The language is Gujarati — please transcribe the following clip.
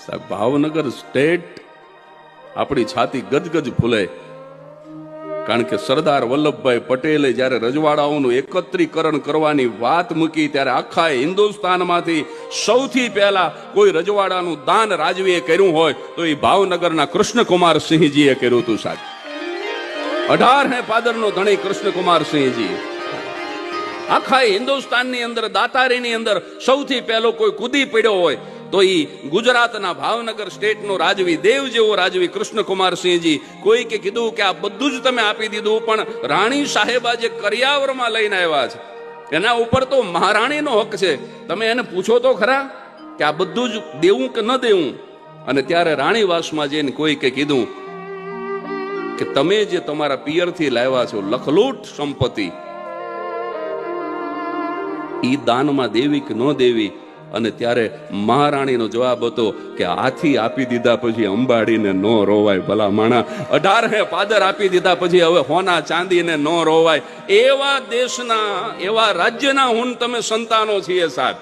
સાહેબ, ભાવનગર સ્ટેટ આપણી છાતી ગજગજ ફૂલે, કારણ કે સરદાર વલ્લભભાઈ પટેલે જ્યારે રજવાડાઓનું એકત્રીકરણ કરવાની વાત મૂકી ત્યારે આખા હિન્દુસ્તાનમાંથી સૌથી પહેલા કોઈ રજવાડાનું દાન રાજવીએ કર્યું હોય તો એ ભાવનગરના કૃષ્ણકુમાર સિંહજીએ કર્યું હતું સાહેબ. 18 પાદરનો ધણી કૃષ્ણકુમાર સિંહજી આખા હિન્દુસ્તાનની અંદર દાતારીની અંદર સૌથી પહેલો કોઈ કૂદી પડ્યો હોય તો એ ગુજરાતના ભાવનગર સ્ટેટનો રાજવી, દેવ જેવો રાજવી કૃષ્ણકુમાર સિંહજી. કોઈકે કીધું કે આ બધું જ તમે આપી દીધું, પણ રાણી સાહેબા જે કરિયાવરમાં લઈને આવ્યા છે એના ઉપર તો મહારાણીનો હક છે, તમે એને પૂછો તો ખરા કે આ બધું જ દેવું કે ન દેવું. અને ત્યારે રાણીવાસમાં જઈને કોઈકે કીધું કે તમે જે તમારા પિયરથી લાવ્યા છો લખલૂટ સંપત્તિ, ઈ દાનમાં દેવી કે ન દેવી. અને ત્યારે મહારાણીનો જવાબ હતો કે હાથી આપી દીધા પછી અંબાડીને ન રોવાય ભલા માણા, 18 પાદર આપી દીધા પછી હવે હોના ચાંદીને ન રોવાય. એવા દેશના, એવા રાજ્યના હું તમે સંતાનો છીએ સાહેબ.